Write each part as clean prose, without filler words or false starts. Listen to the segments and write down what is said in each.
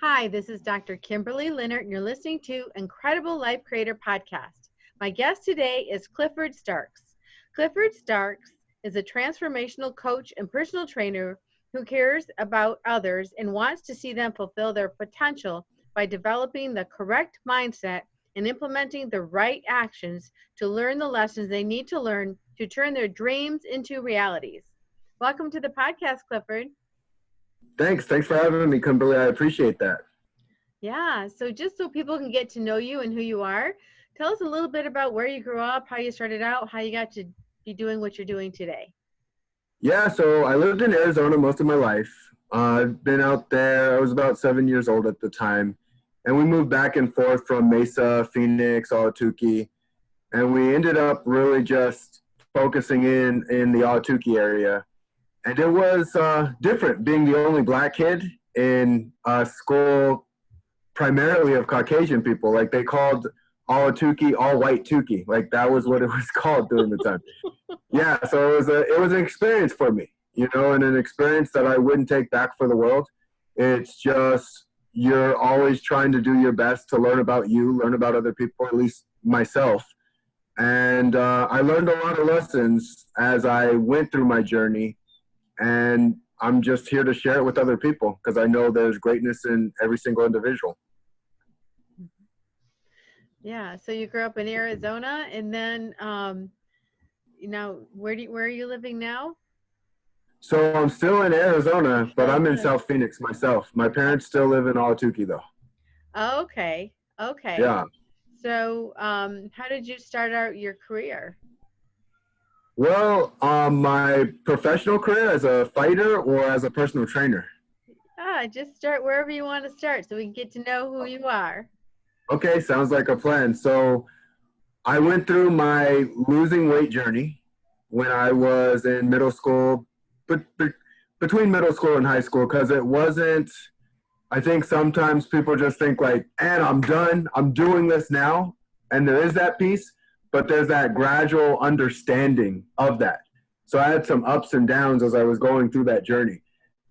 Hi, this is Dr. Kimberley Linert, and you're listening to Incredible Life Creator Podcast. My guest today is Clifford Starks. Clifford Starks is a transformational coach and personal trainer who cares about others and wants to see them fulfill their potential by developing the correct mindset and implementing the right actions to learn the lessons they need to learn to turn their dreams into realities. Welcome to the podcast, Clifford. Thanks for having me, Kimberly. I appreciate that. Yeah, so just so people can get to know you and who you are, tell us a little bit about where you grew up, how you started out, how you got to be doing what you're doing today. Yeah, so I lived in Arizona most of my life. I've been out there. I was about 7 years old at the time. And we moved back and forth from Mesa, Phoenix, Ahwatukee. And we ended up really just focusing in the Ahwatukee area. And it was different being the only black kid in a school primarily of Caucasian people. Like they called Ahwatukee all white Tukey. Like that was what it was called during the time. Yeah, so it was an experience for me, and an experience that I wouldn't take back for the world. It's just you're always trying to do your best to learn about you, learn about other people, at least myself. And I learned a lot of lessons as I went through my journey, and I'm just here to share it with other people because I know there's greatness in every single individual. Yeah, so you grew up in Arizona, and then where are you living now? So I'm still in Arizona, but I'm in South Phoenix myself. My parents still live in Ahwatukee, though. Okay. Yeah. So how did you start out your career? Well, my professional career as a fighter or as a personal trainer? Just start wherever you want to start so we can get to know who you are. Okay, sounds like a plan. So I went through my losing weight journey when I was in middle school, but between middle school and high school, because it wasn't, I think sometimes people just think like, and I'm done, I'm doing this now. And there is that piece, but there's that gradual understanding of that. So I had some ups and downs as I was going through that journey.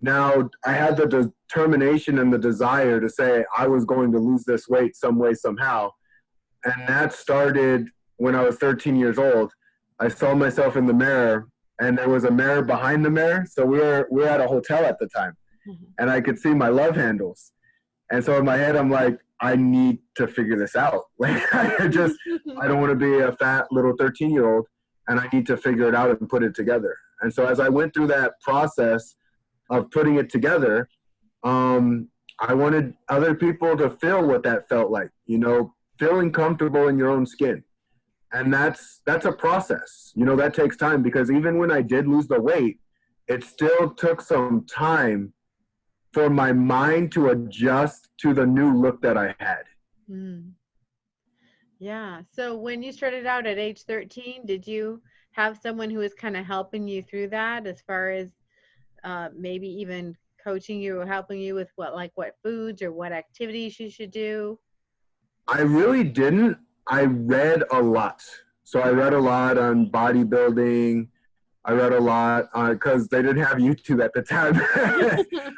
Now, I had the determination and the desire to say I was going to lose this weight some way, somehow. And that started when I was 13 years old. I saw myself in the mirror, and there was a mirror behind the mirror. So we were at a hotel at the time, and I could see my love handles. And so in my head, I'm like, I need to figure this out. Like, I don't want to be a fat little 13-year-old, and I need to figure it out and put it together. And so as I went through that process of putting it together, I wanted other people to feel what that felt like, feeling comfortable in your own skin. And that's a process, that takes time, because even when I did lose the weight, it still took some time for my mind to adjust to the new look that I had. Yeah. So when you started out at age 13, did you have someone who was kind of helping you through that, as far as maybe even coaching you or helping you with what foods or what activities you should do? I really didn't. I read a lot. So I read a lot on bodybuilding. I read a lot because they didn't have YouTube at the time.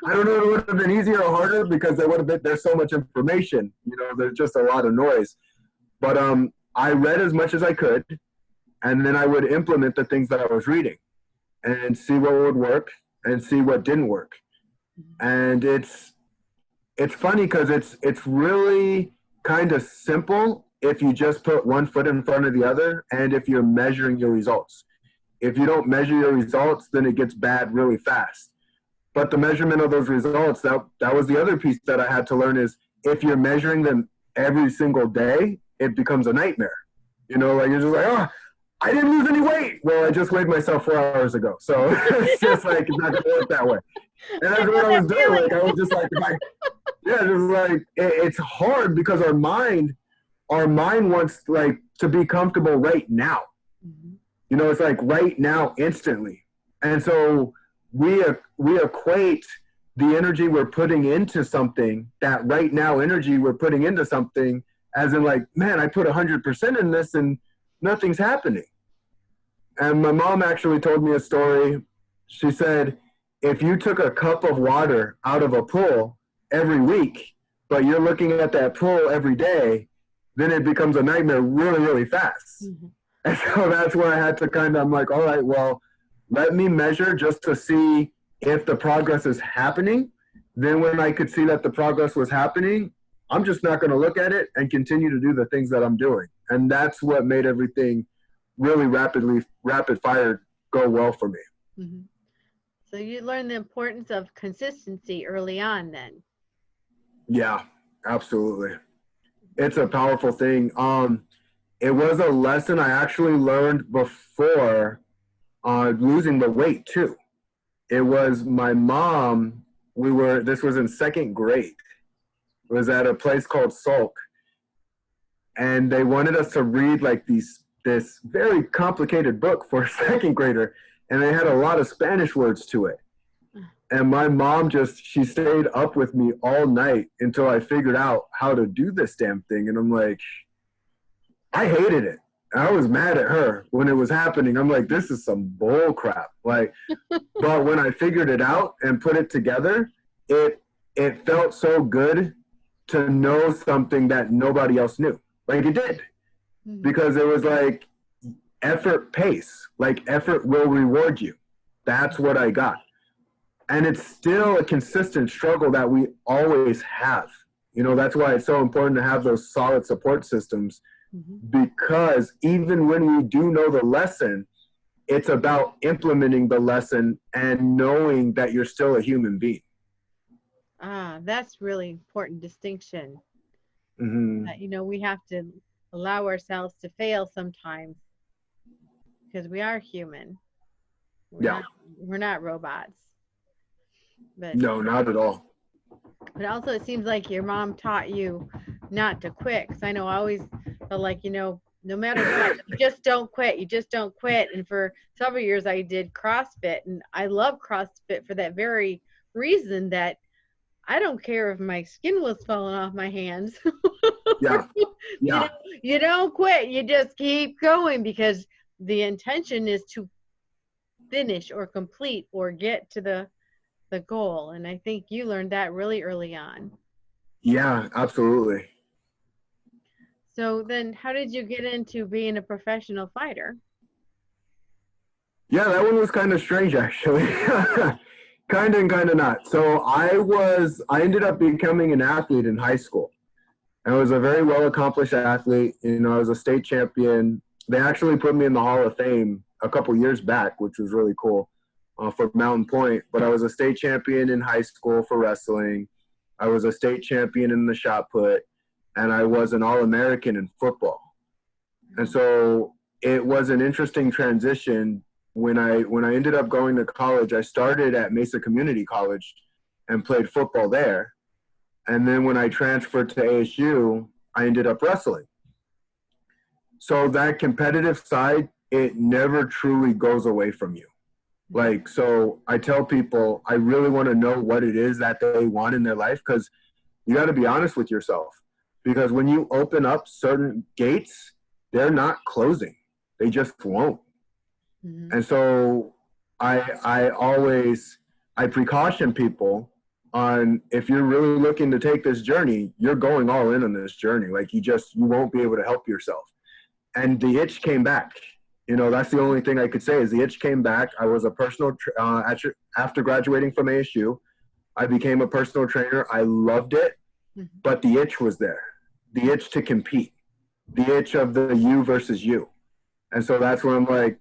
I don't know if it would have been easier or harder because there's so much information. There's just a lot of noise. But I read as much as I could, and then I would implement the things that I was reading and see what would work and see what didn't work. And it's funny because it's really kind of simple if you just put one foot in front of the other and if you're measuring your results. If you don't measure your results, then it gets bad really fast. But the measurement of those results, that was the other piece that I had to learn, is if you're measuring them every single day, it becomes a nightmare. Like you're just like, oh, I didn't lose any weight. Well, I just weighed myself 4 hours ago. So it's just like, it's not going to work that way. And that's what I was doing. Like, I was just like, it's hard because our mind wants like to be comfortable right now. It's like right now, instantly. And so we equate the energy we're putting into something, that right now energy we're putting into something, as in like, man, I put 100% in this and nothing's happening. And my mom actually told me a story. She said, if you took a cup of water out of a pool every week but you're looking at that pull every day, then it becomes a nightmare really, really fast. Mhm. And so that's where I had to I'm like, all right, well, let me measure just to see if the progress is happening. Then when I could see that the progress was happening, I'm just not going to look at it and continue to do the things that I'm doing. And that's what made everything really rapid fire go well for me. Mhm. So you learned the importance of consistency early on then. Yeah, absolutely. It's a powerful thing. It was a lesson I actually learned before losing the weight too. It was my mom. This was in second grade. It was at a place called Salk, and they wanted us to read like this very complicated book for a second grader, and they had a lot of Spanish words to it. And my mom she stayed up with me all night until I figured out how to do this damn thing. And I'm like, I hated it. I was mad at her when it was happening. I'm like, this is some bull crap. Like, but when I figured it out and put it together, it felt so good to know something that nobody else knew. Like it did. Mhm. Because it was like effort pays. Like effort will reward you. That's what I got. And it's still a consistent struggle that we always have. You know, that's why it's so important to have those solid support systems, Mhm. because even when we do know the lesson, it's about implementing the lesson and knowing that you're still a human being. That's really important distinction. Mm-hmm. That, we have to allow ourselves to fail sometimes because we are human. We're Yeah. not we're not robots. But No, not at all. also it seems like your mom taught you not to quit. Because I know I always felt like, no matter what, you just don't quit. You just don't quit. And for several years I did CrossFit, and I love CrossFit for that very reason, that I don't care if my skin was falling off my hands. Yeah. you know, Yeah. you don't quit. You just keep going, because the intention is to finish or complete or get to the goal. And I think you learned that really early on. Yeah, absolutely. So then how did you get into being a professional fighter? Yeah, that one was kind of strange actually. Kind of and kind of not. So I ended up becoming an athlete in high school. I was a very well accomplished athlete. You know, I was a state champion. They actually put me in the Hall of Fame a couple years back, which was really cool, for Mountain Point. But I was a state champion in high school for wrestling. I was a state champion in the shot put, and I was an All-American in football. And so it was an interesting transition. When I ended up going to college, I started at Mesa Community College and played football there. And then when I transferred to ASU, I ended up wrestling. So that competitive side, it never truly goes away from you. Like, so I tell people, I really want to know what it is that they want in their life, because you got to be honest with yourself. Because when you open up certain gates, they're not closing. They just won't. Mm-hmm. And so I precaution people on, if you're really looking to take this journey, you're going all in on this journey. Like you won't be able to help yourself. And the itch came back. You know, that's the only thing I could say is the itch came back. I was a after graduating from ASU, I became a personal trainer. I loved it, but the itch was there. The itch to compete, the itch of the you versus you. And so that's when I'm like,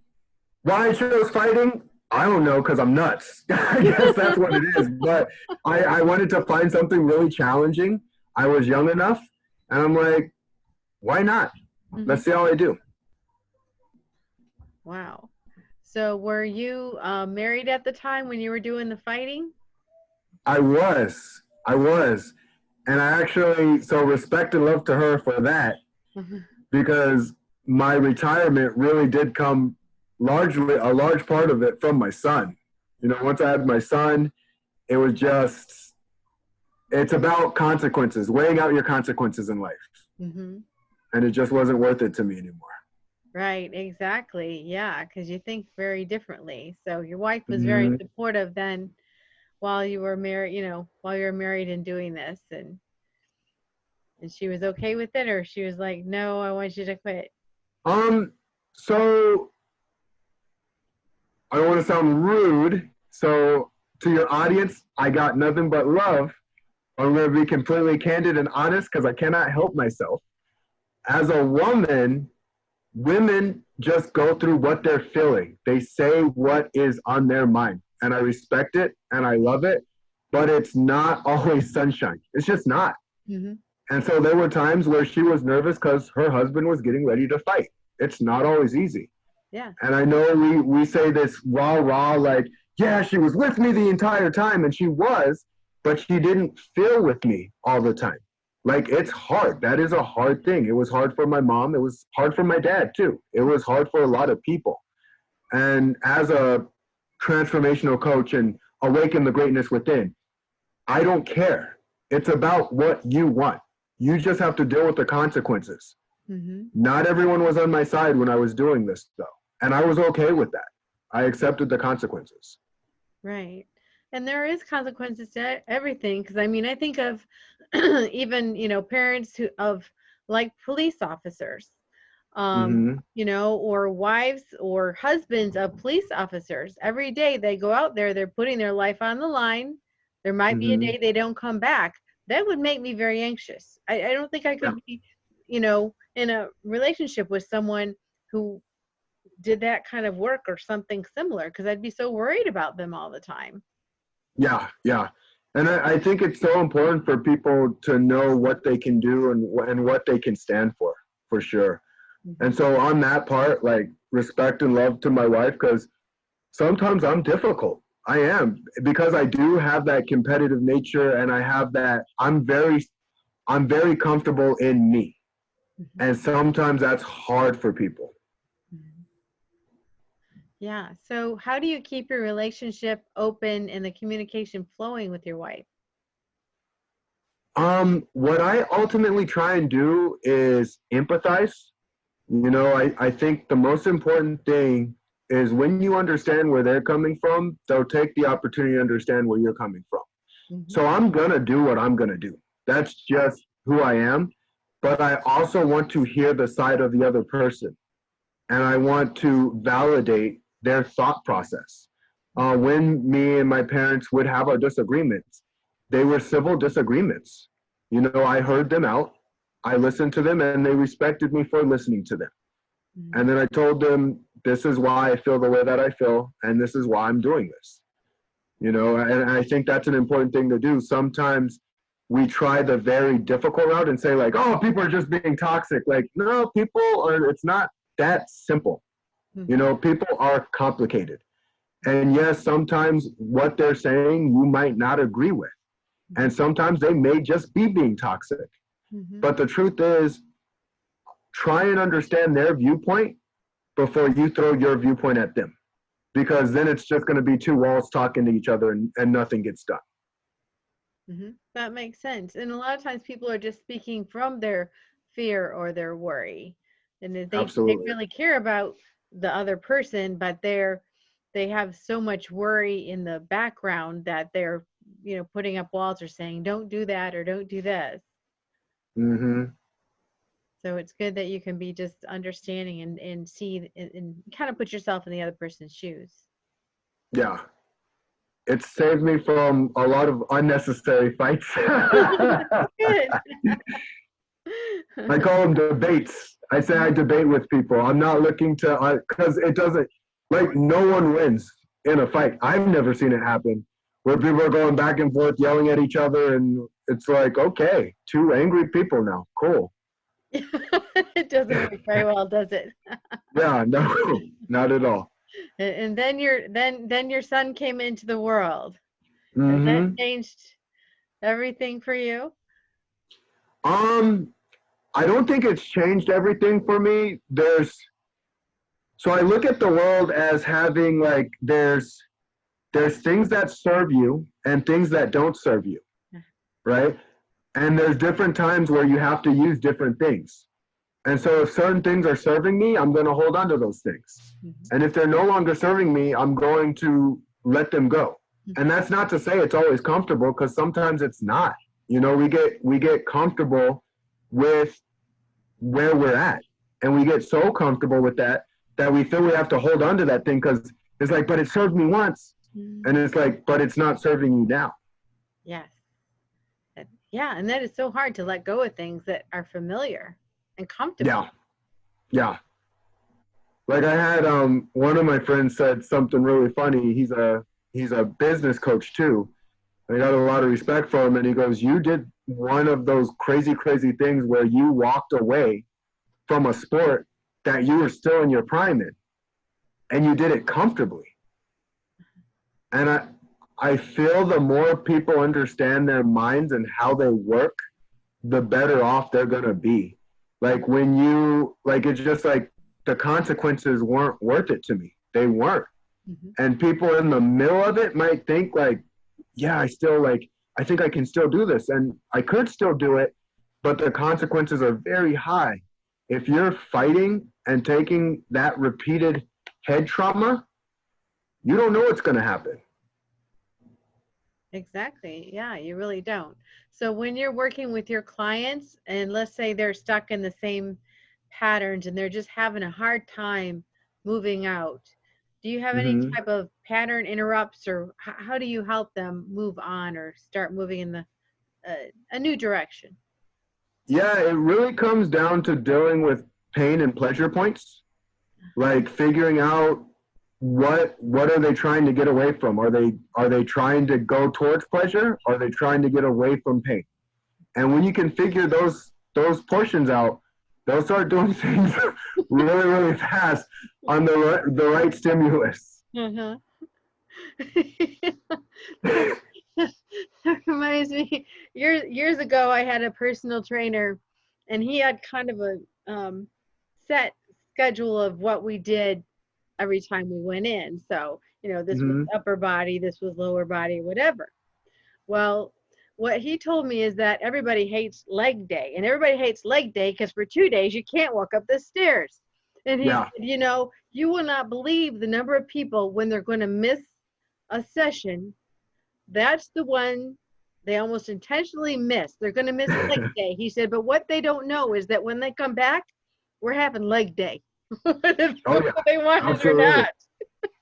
why I chose fighting? I don't know, because I'm nuts. I guess that's what it is. But I wanted to find something really challenging. I was young enough, and I'm like, why not? Let's see how I do. Wow. So were you married at the time when you were doing the fighting? I was. And I actually, so respect and love to her for that, because my retirement really did come a large part of it from my son. You know, once I had my son, it was just, it's about consequences, weighing out your consequences in life. Mm-hmm. And it just wasn't worth it to me anymore. Right, exactly. Yeah, because you think very differently. So your wife was very Mm-hmm. supportive then while you were married, while you were married and doing this. And And she was okay with it, or she was like, no, I want you to quit? So I don't want to sound rude. So to your audience, I got nothing but love. I'm going to be completely candid and honest because I cannot help myself. As a woman, women just go through what they're feeling. They say what is on their mind. And I respect it and I love it, but it's not always sunshine. It's just not. Mm-hmm. And so there were times where she was nervous because her husband was getting ready to fight. It's not always easy. Yeah. And I know we say this rah, like, yeah, she was with me the entire time, and she was, but she didn't feel with me all the time. Like, it's hard. That is a hard thing. It was hard for my mom. It was hard for my dad, too. It was hard for a lot of people. And as a transformational coach and awaken the greatness within, I don't care. It's about what you want. You just have to deal with the consequences. Mm-hmm. Not everyone was on my side when I was doing this, though. And I was okay with that. I accepted the consequences. Right. And there is consequences to everything. Because I mean, I think of even, parents of like police officers, or wives or husbands of police officers. Every day they go out there, they're putting their life on the line. There might be a day they don't come back. That would make me very anxious. I don't think I could be, in a relationship with someone who did that kind of work or something similar, because I'd be so worried about them all the time. Yeah. And I think it's so important for people to know what they can do and what they can stand for sure. Mm-hmm. And so on that part, like, respect and love to my wife, because sometimes I'm difficult. I am, because I do have that competitive nature, and I have that, I'm very comfortable in me. Mm-hmm. And sometimes that's hard for people. Mm-hmm. Yeah. So how do you keep your relationship open and the communication flowing with your wife? What I ultimately try and do is empathize. I think the most important thing is when you understand where they're coming from, they'll take the opportunity to understand where you're coming from. Mm-hmm. So I'm going to do what I'm going to do. That's just who I am. But I also want to hear the side of the other person. And I want to validate their thought process. When me and my parents would have our disagreements, they were civil disagreements. I heard them out. I listened to them, and they respected me for listening to them. Mm-hmm. And then I told them, this is why I feel the way that I feel, and this is why I'm doing this. And I think that's an important thing to do. Sometimes we try the very difficult route and say, like, oh, people are just being toxic. Like, no, it's not that simple. Mm-hmm. People are complicated. And yes, sometimes what they're saying you might not agree with. Mm-hmm. And sometimes they may just be being toxic. Mm-hmm. But the truth is, try and understand their viewpoint before you throw your viewpoint at them. Because then it's just going to be two walls talking to each other, and nothing gets done. Mm-hmm. That makes sense. And a lot of times people are just speaking from their fear or their worry. And they really care about the other person, but they have so much worry in the background that they're, putting up walls or saying, don't do that or don't do this. Mm-hmm. So it's good that you can be just understanding and see and kind of put yourself in the other person's shoes. Yeah. It saved me from a lot of unnecessary fights. I call them debates. I say I debate with people. I'm not looking to, because it doesn't, like, no one wins in a fight. I've never seen it happen where people are going back and forth, yelling at each other, and it's like, okay, two angry people now. Cool. It doesn't work very well, does it? Yeah, no, not at all. And then your son came into the world. Mm-hmm. Has that changed everything for you? I don't think it's changed everything for me. So I look at the world as having, like, there's things that serve you and things that don't serve you, right? And there's different times where you have to use different things. And so if certain things are serving me, I'm going to hold on to those things. Mm-hmm. And if they're no longer serving me, I'm going to let them go. Mm-hmm. And that's not to say it's always comfortable, because sometimes it's not. We get comfortable with where we're at. And we get so comfortable with that we feel we have to hold on to that thing because it's like, but it served me once. And it's like, but it's not serving you now. Yes. Yeah. And that is so hard to let go of things that are familiar and comfortable. Yeah. Yeah. Like I had one of my friends said something really funny. He's a business coach too. I got a lot of respect for him. And he goes, you did one of those crazy things where you walked away from a sport that you were still in your prime in, and you did it comfortably. And I feel the more people understand their minds and how they work, the better off they're going to be. Like when you, like, it's just like the consequences weren't worth it to me. They weren't. And people in the middle of it might think like, yeah, I think I can still do this. And I could still do it, but the consequences are very high. If you're fighting and taking that repeated head trauma, you don't know what's going to happen. Exactly. Yeah, you really don't. So when you're working with your clients and let's say they're stuck in the same patterns and they're just having a hard time moving out, do you have any type of pattern interrupts, or how do you help them move on or start moving in a new direction? Yeah, it really comes down to dealing with pain and pleasure points, like figuring out what are they trying to get away from? Are they trying to go towards pleasure? Are they trying to get away from pain? And when you can figure those portions out, they'll start doing things really fast on the right stimulus. That reminds me, years ago I had a personal trainer and he had kind of a set schedule of what we did every time we went in. So, this was upper body, this was lower body, whatever. Well, what he told me is that everybody hates leg day, and everybody hates leg day because for 2 days you can't walk up the stairs. And he said, you will not believe the number of people when they're going to miss a session. That's the one they almost intentionally miss. They're going to miss leg day. He said, but what they don't know is that when they come back, we're having leg day. Whether they want it or not.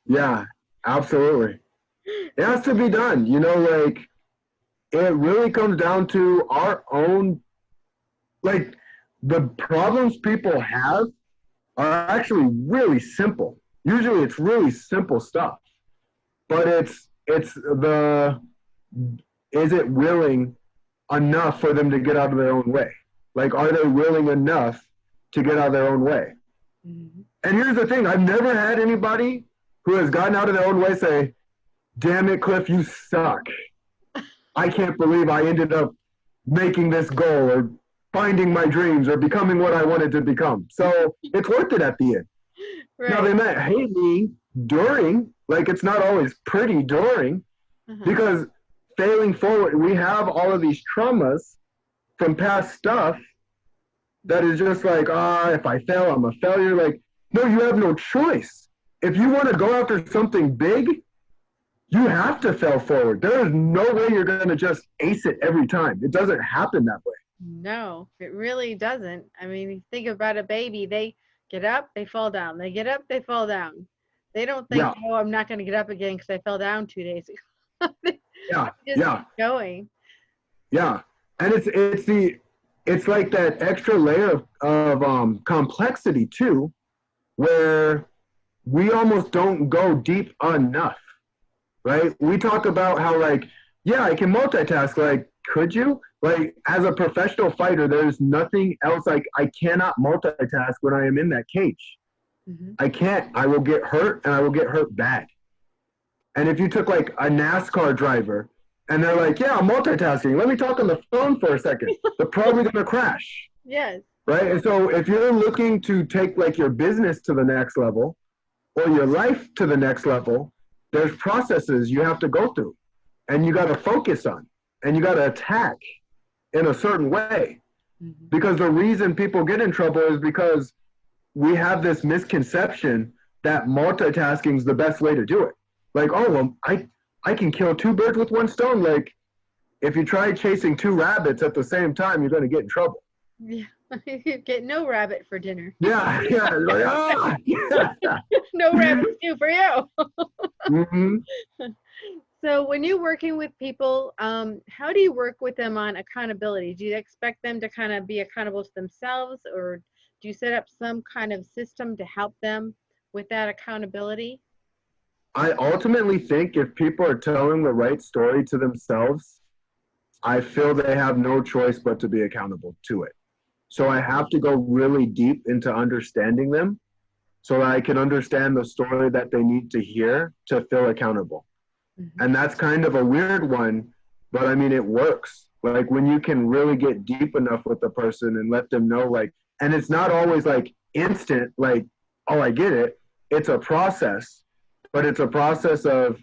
Yeah, absolutely. It has to be done. Like it really comes down to our own, like the problems people have are actually really simple. Usually it's really simple stuff, but it's is it willing enough for them to get out of their own way? Like, are they willing enough to get out of their own way? And here's the thing, I've never had anybody who has gotten out of their own way say, damn it, Cliff, you suck. I can't believe I ended up making this goal or finding my dreams or becoming what I wanted to become. So it's worth it at the end. Right. Now, they might hate me during, like it's not always pretty during, because failing forward, we have all of these traumas from past stuff that is just like, if I fail, I'm a failure. Like, no, you have no choice. If you want to go after something big, you have to fail forward. There is no way you're going to just ace it every time. It doesn't happen that way. No, it really doesn't. I mean, think about a baby. They get up, they fall down. They get up, they fall down. They don't think, I'm not going to get up again because I fell down 2 days ago. Keep going. Yeah. And it's like that extra layer of complexity too, where we almost don't go deep enough, right? We talk about how like, I can multitask. Like, could you? Like, as a professional fighter, there's nothing else. Like, I cannot multitask when I am in that cage. I can't. I will get hurt, and I will get hurt bad. And if you took like a NASCAR driver and they're like, I'm multitasking, let me talk on the phone for a second, they're probably going to crash. Yes. Right? And so if you're looking to take like your business to the next level or your life to the next level, there's processes you have to go through and you got to focus on and you got to attack in a certain way. Because the reason people get in trouble is because we have this misconception that multitasking is the best way to do it. Like, I can kill 2 birds with 1 stone. Like, if you try chasing 2 rabbits at the same time, you're going to get in trouble. Yeah. You get no rabbit for dinner. Yeah, yeah, like, ah, yeah. No rabbit stew for you. Hmm. So when you're working with people, how do you work with them on accountability? Do you expect them to kind of be accountable to themselves, or do you set up some kind of system to help them with that accountability? I ultimately think if people are telling the right story to themselves, I feel they have no choice but to be accountable to it. So I have to go really deep into understanding them so that I can understand the story that they need to hear to feel accountable. Mhm. And that's kind of a weird one, but I mean, it works. Like when you can really get deep enough with the person and let them know, like, and it's not always like instant, like, oh, I get it. It's a process, but it's a process of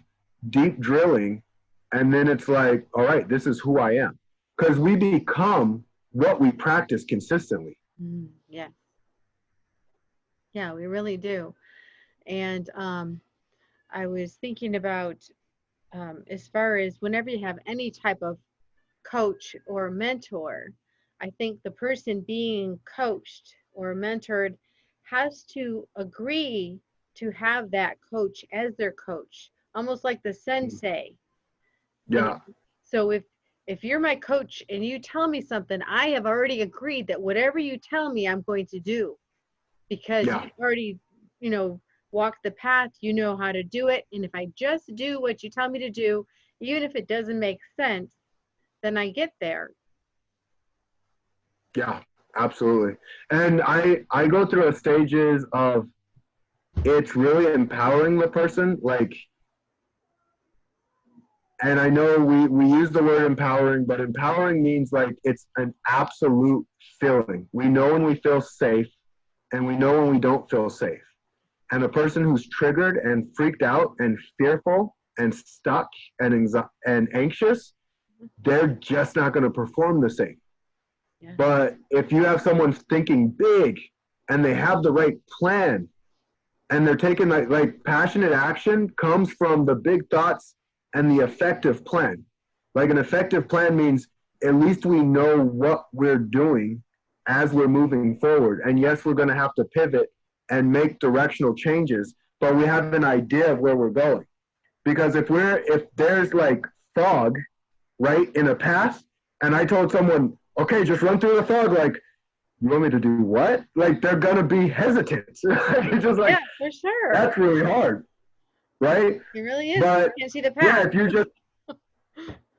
deep drilling. And then it's like, all right, this is who I am. Because we become what we practice consistently. Yeah, yeah, we really do. And I was thinking about as far as whenever you have any type of coach or mentor, I think the person being coached or mentored has to agree to have that coach as their coach, almost like the sensei, you Yeah, know. So if you're my coach and you tell me something, I have already agreed that whatever you tell me, I'm going to do because yeah, you've already, you know, walked the path, you know how to do it. And if I just do what you tell me to do, even if it doesn't make sense, then I get there. yeah, absolutely. And I go through a stages of it's really empowering the person, like, and I know we use the word empowering, but empowering means like it's an absolute feeling. We know when we feel safe and we know when we don't feel safe. And a person who's triggered and freaked out and fearful and stuck and anxious, they're just not going to perform the same. Yeah. But if you have someone thinking big and they have the right plan and they're taking like passionate action comes from the big thoughts and the effective plan. Like an effective plan means at least we know what we're doing as we're moving forward. And yes, we're going to have to pivot and make directional changes, but we have an idea of where we're going. Because if there's like fog, right, in a path, and I told someone, okay, just run through the fog, like, you want me to do what? Like they're gonna be hesitant. It's just Yeah, like for sure. that's really hard, right? It really is. You But can't see the yeah, path. if you just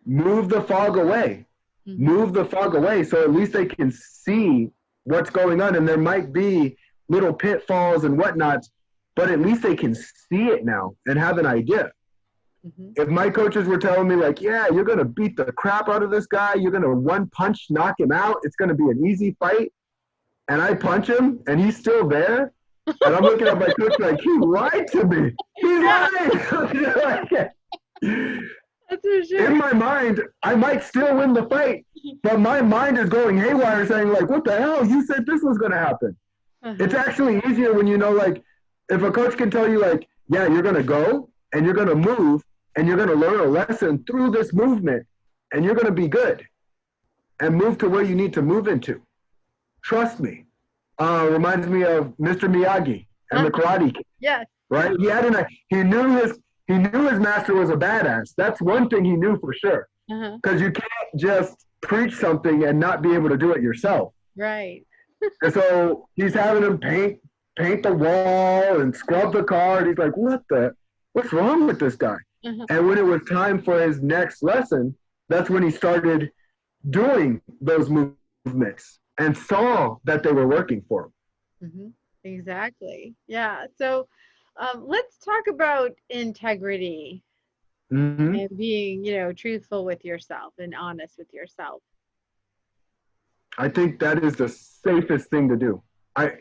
move the fog away, Hmm. move the fog away, so at least they can see what's going on, and there might be little pitfalls and whatnots, but at least they can see it now and have an idea. Hmm. If my coaches were telling me like, yeah, you're gonna beat the crap out of this guy, you're gonna one punch knock him out, it's gonna be an easy fight, and I punch him and he's still there, and I'm looking at my coach like, he lied to me. He's Yeah, lying. that's for sure. In my mind, I might still win the fight, but my mind is going haywire saying like, what the hell? You said this was going to happen. It's Uh-huh. actually easier when you know, like, if a coach can tell you like, yeah, you're going to go and you're going to move and you're going to learn a lesson through this movement and you're going to be good and move to where you need to move into. Trust me. Reminds me of Mr. Miyagi and the Uh-huh. Karate Kid, Yes. right? He knew his master was a badass. That's one thing he knew for sure. Uh-huh. Because you can't just preach something and not be able to do it yourself. Right. And so he's having him paint the wall and scrub the car. And he's like, what's wrong with this guy? Uh-huh. And when it was time for his next lesson, that's when he started doing those movements and saw that they were working for him. Hmm. Exactly. Yeah. So let's talk about integrity Mm-hmm. and being, truthful with yourself and honest with yourself. I think that is the safest thing to do. I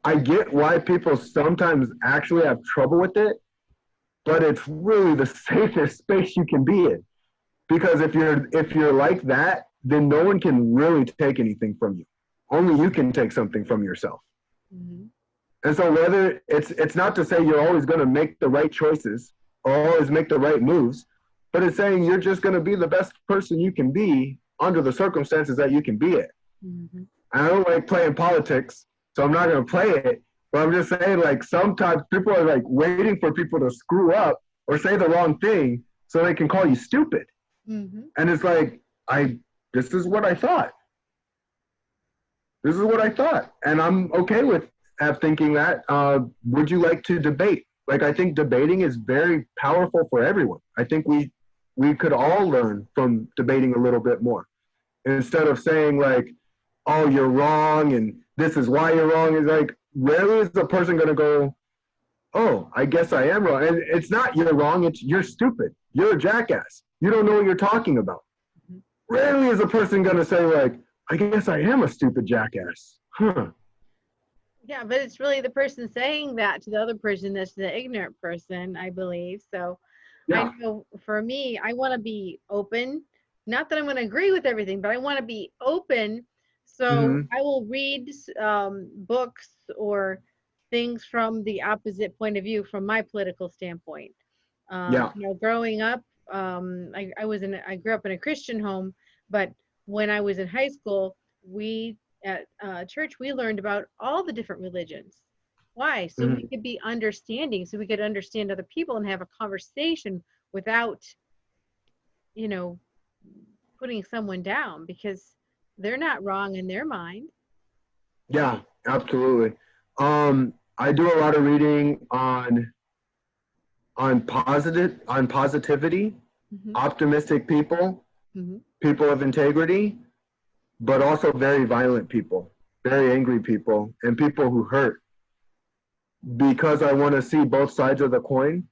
I get why people sometimes actually have trouble with it, but it's really the safest space you can be in. Because if you're like that, then no one can really take anything from you. Only you can take something from yourself. Hmm. And so whether it's not to say you're always going to make the right choices or always make the right moves, but it's saying you're just going to be the best person you can be under the circumstances that you can be it. Mm-hmm. I don't like playing politics, so I'm not going to play it. But I'm just saying, like, sometimes people are like waiting for people to screw up or say the wrong thing so they can call you stupid. Mm-hmm. And it's like, this is what I thought. This is what I thought. And I'm okay with thinking that. Would you like to debate? Like, I think debating is very powerful for everyone. I think we could all learn from debating a little bit more. Instead of saying, like, oh, you're wrong and this is why you're wrong. It's like, rarely is a person going to go, oh, I guess I am wrong. And it's not you're wrong, it's you're stupid. You're a jackass. You don't know what you're talking about. Mm-hmm. Rarely is a person going to say, like, I guess I am a stupid jackass. Huh. Yeah, but it's really the person saying that to the other person that's the ignorant person, I believe. So yeah. I know for me, I want to be open. Not that I'm going to agree with everything, but I want to be open. So I will read books or things from the opposite point of view from my political standpoint. You know, growing up, I grew up in a Christian home, but when I was in high school, at church, we learned about all the different religions. Why? So we could be understanding, so we could understand other people and have a conversation without, you know, putting someone down, because they're not wrong in their mind. Yeah, absolutely. I do a lot of reading on positivity, optimistic people, people of integrity, but also very violent people, very angry people, and people who hurt, because I want to see both sides of the coin.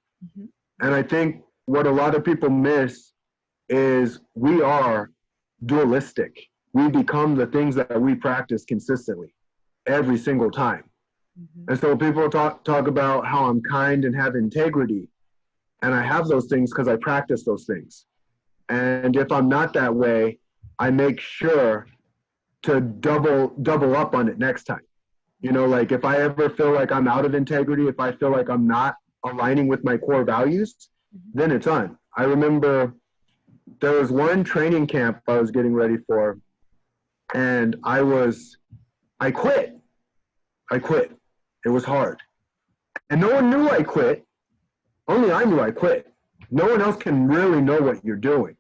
And I think what a lot of people miss is we are dualistic. We become the things that we practice consistently every single time. And so people talk about how I'm kind and have integrity, and I have those things because I practice those things. And if I'm not that way, I make sure to double up on it next time. You know, like if I ever feel like I'm out of integrity, if I feel like I'm not aligning with my core values, then it's on. I remember there was one training camp I was getting ready for, and I quit. It was hard. And no one knew I quit. Only I knew I quit. No one else can really know what you're doing.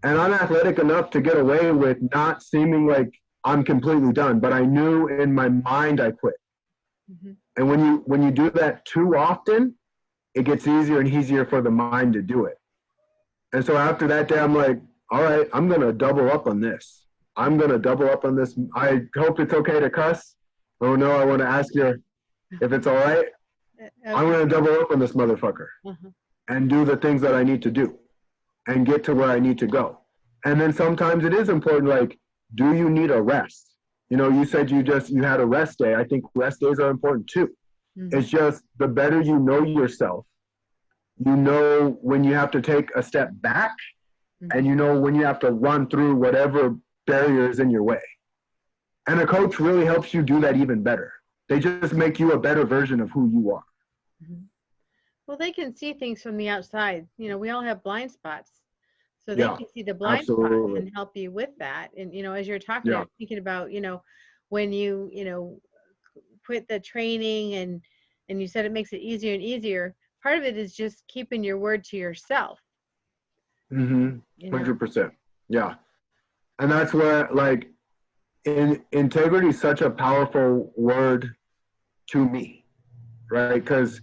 And I'm athletic enough to get away with not seeming like I'm completely done, but I knew in my mind I quit. And when you do that too often, it gets easier and easier for the mind to do it. And so after that day, I'm like, all right, I'm going to double up on this. I'm going to double up on this. I hope it's okay to cuss. Oh no, I want to ask you if it's all right. Okay. I'm going to double up on this motherfucker and do the things that I need to do and get to where I need to go. And then sometimes it is important, like, do you need a rest? You know, you said you had a rest day. I think rest days are important too. It's just the better you know yourself, you know when you have to take a step back, and you know when you have to run through whatever barrier is in your way. And a coach really helps you do that even better. They just make you a better version of who you are. Well, they can see things from the outside. You know, we all have blind spots. So they can see the blind spots and help you with that. And, you know, as you're talking, I'm thinking about, you know, when you quit the training and you said it makes it easier and easier. Part of it is just keeping your word to yourself. 100%. Yeah. And that's where, like, integrity is such a powerful word to me, right? Because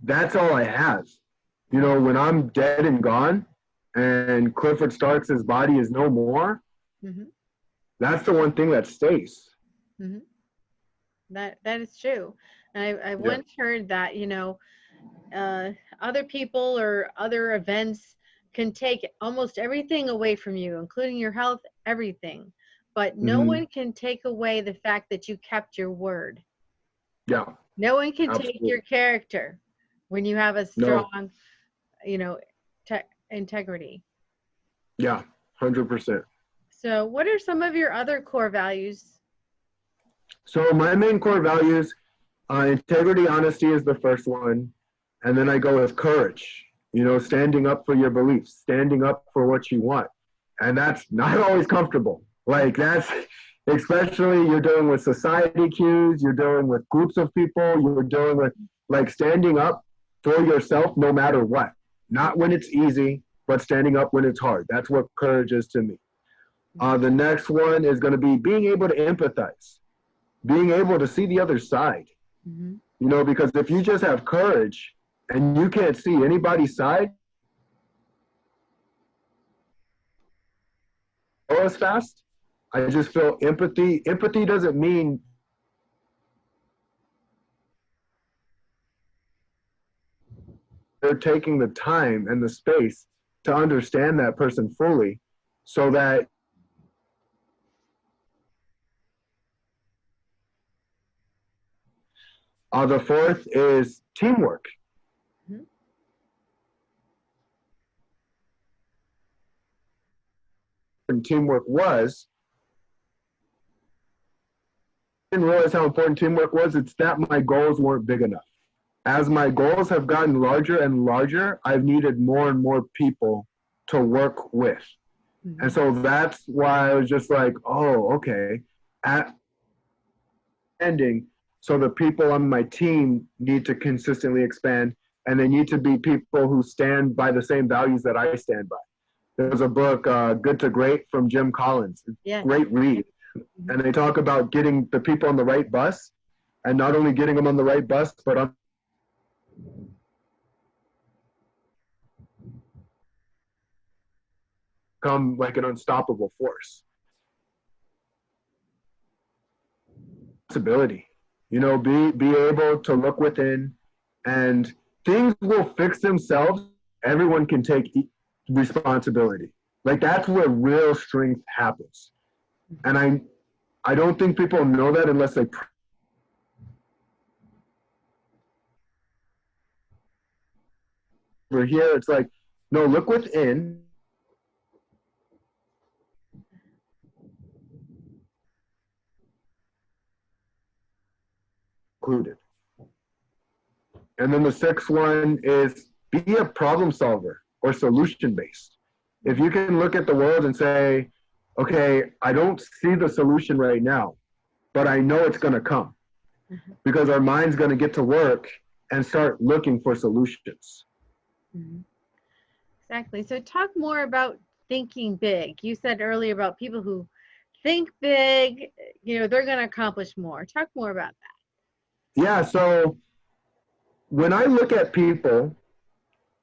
that's all I have. You know, when I'm dead and gone and Clifford Starks' body is no more, that's the one thing that stays. That is true. And I once heard that, you know, other people or other events can take almost everything away from you, including your health, everything. But no one can take away the fact that you kept your word. Yeah. No one can take your character when you have a strong, you know, integrity. Yeah, 100%. So what are some of your other core values? So my main core values, integrity, honesty is the first one. And then I go with courage, you know, standing up for your beliefs, standing up for what you want. And that's not always comfortable. Like that's, especially you're dealing with society cues, you're dealing with groups of people, you're dealing with like standing up for yourself no matter what. Not when it's easy, but standing up when it's hard. That's what courage is to me. The next one is going to be being able to empathize, being able to see the other side. Mm-hmm. You know, because if you just have courage and you can't see anybody's side, go as fast. I just feel empathy. Empathy doesn't mean they're taking the time and the space to understand that person fully so that the fourth is teamwork. Mm-hmm. And teamwork was, I didn't realize how important teamwork was. It's that my goals weren't big enough. As my goals have gotten larger and larger, I've needed more and more people to work with. Mm-hmm. And so that's why I was just like, oh, okay. At ending, so the people on my team need to consistently expand, and they need to be people who stand by the same values that I stand by. There's a book, Good to Great, from Jim Collins. Yes. Great read. Mm-hmm. And they talk about getting the people on the right bus, and not only getting them on the right bus, but on become like an unstoppable force. Responsibility, you know, be able to look within, and things will fix themselves. Everyone can take responsibility. Like that's where real strength happens. And I don't think people know that unless they over here. It's like, no, look within. Included. And then the sixth one is be a problem solver or solution based. If you can look at the world and say, okay, I don't see the solution right now, but I know it's going to come, because our mind's going to get to work and start looking for solutions. Mm-hmm. Exactly. So talk more about thinking big. You said earlier about people who think big, you know, they're going to accomplish more. Talk more about that. Yeah. So when I look at people,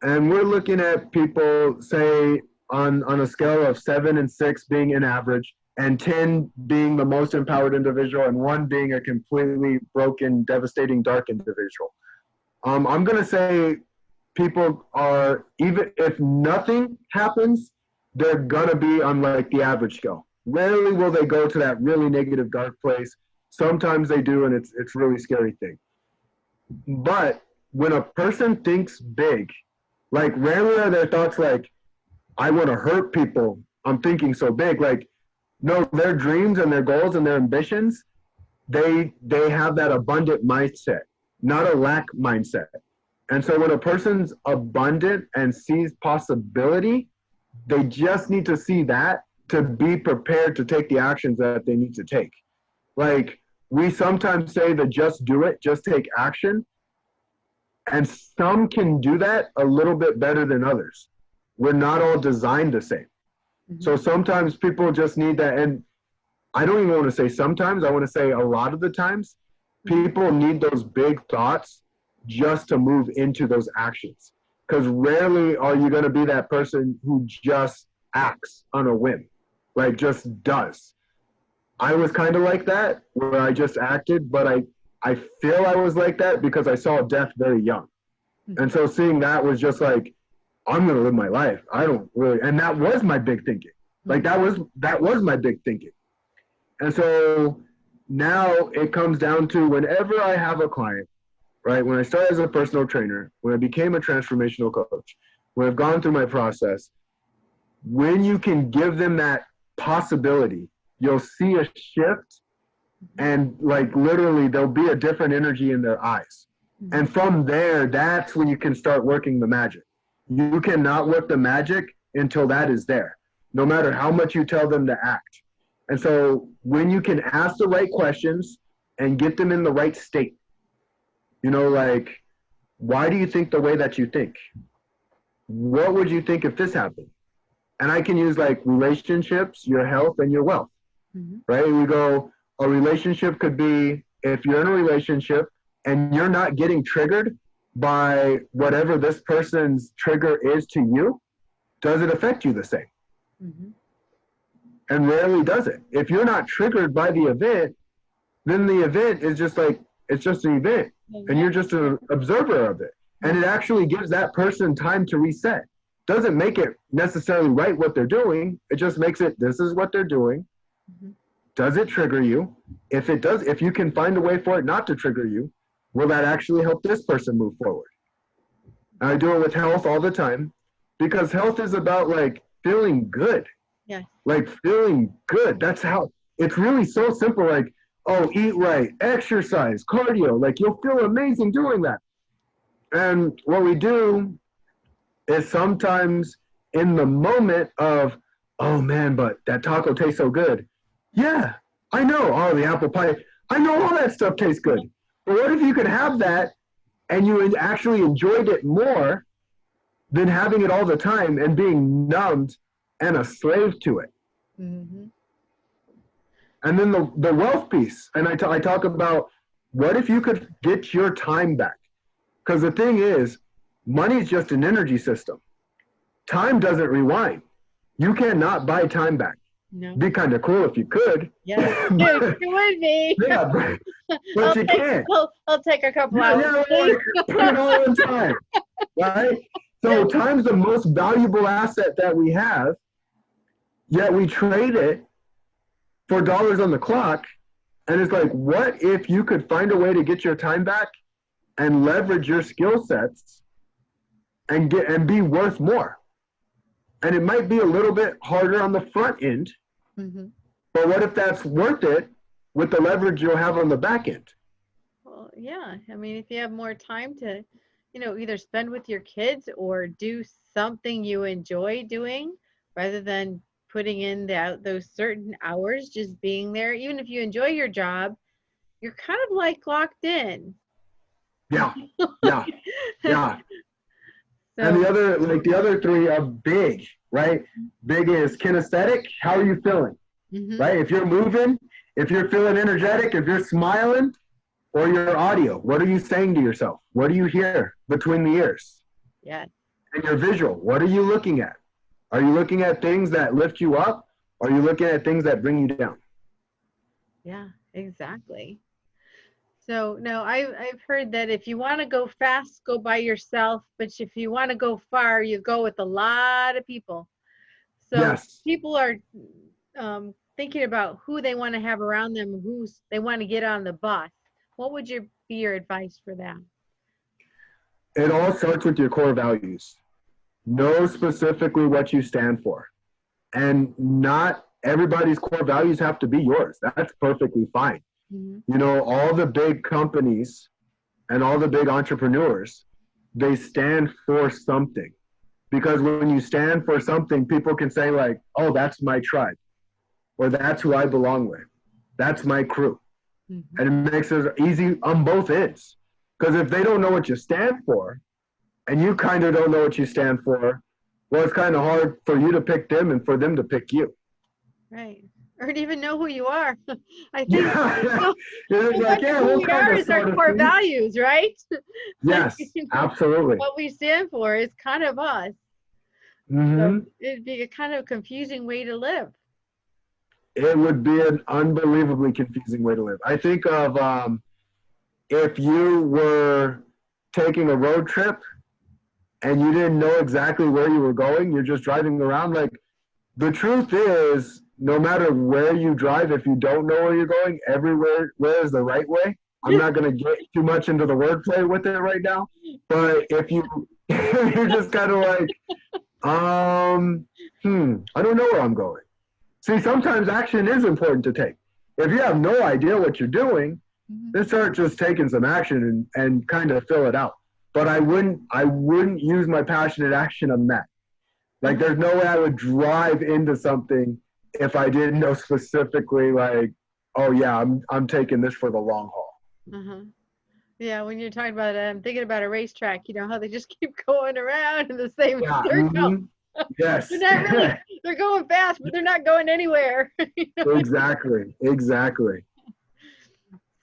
and we're looking at people, say, on a scale of 7 and 6 being an average, and 10 being the most empowered individual, and 1 being a completely broken, devastating, dark individual. I'm going to say people are, even if nothing happens, they're going to be on like the average scale. Rarely will they go to that really negative, dark place. Sometimes they do, and it's a really scary thing. But when a person thinks big, like rarely are their thoughts like, I want to hurt people, I'm thinking so big. Like, no, their dreams and their goals and their ambitions, they have that abundant mindset, not a lack mindset. And so when a person's abundant and sees possibility, they just need to see that to be prepared to take the actions that they need to take. Like, we sometimes say that just do it, just take action. And some can do that a little bit better than others. We're not all designed the same. Mm-hmm. So sometimes people just need that. And I don't even want to say sometimes, I want to say a lot of the times, people need those big thoughts just to move into those actions. Because rarely are you going to be that person who just acts on a whim, like just does. I was kind of like that, where I just acted, but I feel I was like that because I saw death very young. And so seeing that was just like, I'm going to live my life. I don't really, and that was my big thinking. Like that was my big thinking. And so now it comes down to whenever I have a client, right? When I started as a personal trainer, when I became a transformational coach, when I've gone through my process, when you can give them that possibility, you'll see a shift, and like literally there'll be a different energy in their eyes. And from there, that's when you can start working the magic. You cannot work the magic until that is there. no matter how much you tell them to act. And so when you can ask the right questions and get them in the right state, like, why do you think the way that you think? What would you think if this happened? And I can use like relationships, your health, and your wealth, right? We go, a relationship could be, if you're in a relationship and you're not getting triggered by whatever this person's trigger is to you, does it affect you the same? And rarely does it. If you're not triggered by the event, then the event is just like, it's just an event, and you're just an observer of it. And it actually gives that person time to reset. Doesn't make it necessarily right what they're doing. It just makes it, this is what they're doing. Does it trigger you? If it does, if you can find a way for it not to trigger you, will that actually help this person move forward? I do it with health all the time, because health is about like feeling good. Yeah. Like feeling good. That's how, it's really so simple. Like, oh, eat right, exercise, cardio. Like, you'll feel amazing doing that. And what we do is sometimes in the moment of, oh man, but that taco tastes so good. Yeah, I know. Oh, the apple pie. I know all that stuff tastes good. But what if you could have that and you actually enjoyed it more than having it all the time and being numbed and a slave to it? And then the wealth piece. And I talk about, what if you could get your time back? Because the thing is, money is just an energy system. Time doesn't rewind. You cannot buy time back. No. It'd be kind of cool if you could. Yeah, it would be. Yeah, but you can't. I'll take a couple hours. Yeah, put it all in time, right? So time's the most valuable asset that we have, yet we trade it for dollars on the clock. And it's like, what if you could find a way to get your time back and leverage your skill sets and be worth more? And it might be a little bit harder on the front end, but what if that's worth it with the leverage you'll have on the back end? Well, yeah. I mean, if you have more time to, either spend with your kids or do something you enjoy doing, rather than putting in those certain hours, just being there. Even if you enjoy your job, you're kind of like locked in. Yeah. So, and the other three are big, right? Big is kinesthetic. How are you feeling? Right? If you're moving, if you're feeling energetic, if you're smiling, or your audio, what are you saying to yourself? What do you hear between the ears? Yeah. And your visual, what are you looking at? Are you looking at things that lift you up? Or are you looking at things that bring you down? Yeah, exactly. So, no, I've heard that if you want to go fast, go by yourself. But if you want to go far, you go with a lot of people. So yes. People are thinking about who they want to have around them, who they want to get on the bus. What would be your advice for them? It all starts with your core values. Know specifically what you stand for. And not everybody's core values have to be yours. That's perfectly fine. All the big companies and all the big entrepreneurs, they stand for something. Because when you stand for something, people can say like, oh, that's my tribe. Or that's who I belong with. That's my crew. And it makes it easy on both ends. Because if they don't know what you stand for, and you kind of don't know what you stand for, well, it's kind of hard for you to pick them and for them to pick you. Right. Or to even know who you are. I think who we are is our core values, right? Yes, absolutely. What we stand for is kind of us. So it'd be a kind of confusing way to live. It would be an unbelievably confusing way to live. I think of if you were taking a road trip and you didn't know exactly where you were going, you're just driving around. Like, the truth is, no matter where you drive, if you don't know where you're going, everywhere where is the right way. I'm not going to get too much into the wordplay with it right now. But if you're just kind of like, I don't know where I'm going. See, sometimes action is important to take. If you have no idea what you're doing, then start just taking some action and kind of fill it out. But I wouldn't use my passionate action on that. Like there's no way I would drive into something if I didn't know specifically like, oh yeah, I'm taking this for the long haul. Uh-huh. Yeah, when you're talking about it, I'm thinking about a racetrack, you know, how they just keep going around in the same Yeah. circle. Yes. They're not really, they're going fast, but they're not going anywhere. You know? Exactly.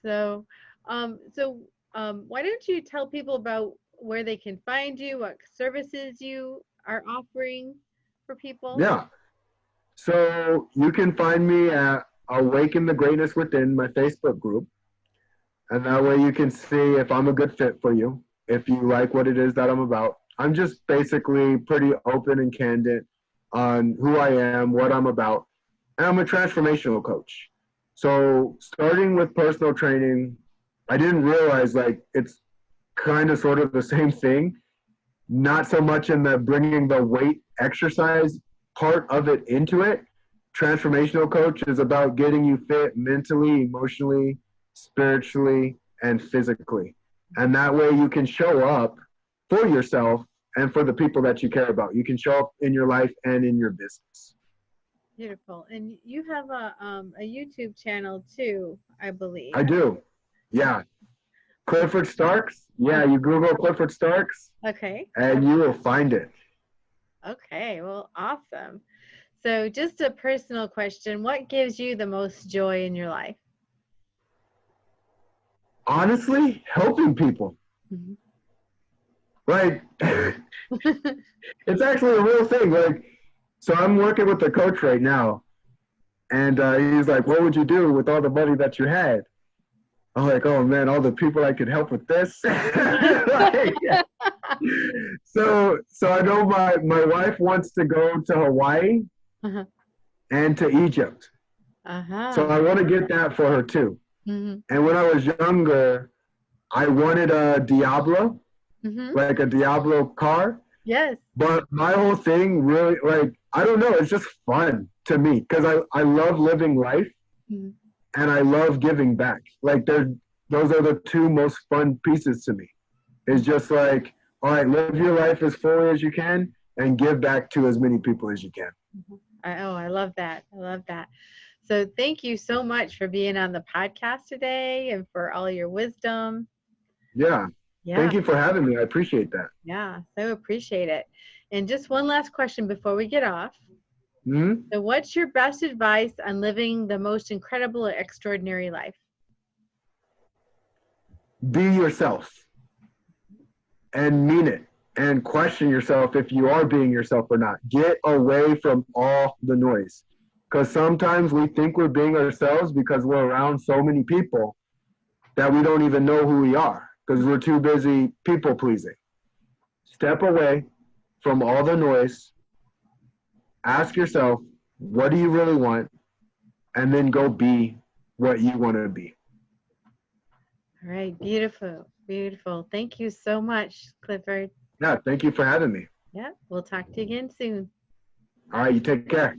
So, why don't you tell people about where they can find you, what services you are offering for people? Yeah. So you can find me at Awaken the Greatness Within, my Facebook group. And that way you can see if I'm a good fit for you, if you like what it is that I'm about. I'm just basically pretty open and candid on who I am, what I'm about. And I'm a transformational coach. So starting with personal training, I didn't realize like it's kind of sort of the same thing, not so much in the bringing the weight exercise part of it into it. Transformational coach is about getting you fit mentally, emotionally, spiritually, and physically. And that way you can show up for yourself and for the people that you care about. You can show up in your life and in your business. Beautiful. And you have a YouTube channel too, I believe. I do. Yeah. Clifford Starks. Yeah, you Google Clifford Starks. Okay. And you will find it. Okay. Well, awesome. So just a personal question. What gives you the most joy in your life? Honestly, helping people. Mm-hmm. Like, it's actually a real thing. Like, so I'm working with a coach right now, and he's like, "What would you do with all the money that you had?" I'm like, "Oh man, all the people I could help with this." Like, yeah. So I know my wife wants to go to Hawaii Uh-huh. and to Egypt. Uh-huh. So I want to get that for her too. Mm-hmm. And when I was younger, I wanted a Diablo, Mm-hmm. like a Diablo car. Yes. But my whole thing really, like, I don't know, it's just fun to me because I love living life Mm-hmm. and I love giving back. Like, those are the two most fun pieces to me. It's just like, all right, live your life as fully as you can and give back to as many people as you can. I love that. I love that. So thank you so much for being on the podcast today and for all your wisdom. Yeah. Yeah. Thank you for having me. I appreciate that. Yeah, so appreciate it. And just one last question before we get off. Mm-hmm. So what's your best advice on living the most incredible or extraordinary life? Be yourself and mean it and question yourself if you are being yourself or not. Get away from all the noise. Because sometimes we think we're being ourselves because we're around so many people that we don't even know who we are because we're too busy people pleasing. Step away from all the noise. Ask yourself, what do you really want? And then go be what you want to be. All right, beautiful, beautiful. Thank you so much, Clifford. Yeah, thank you for having me. Yeah, we'll talk to you again soon. All right, you take care.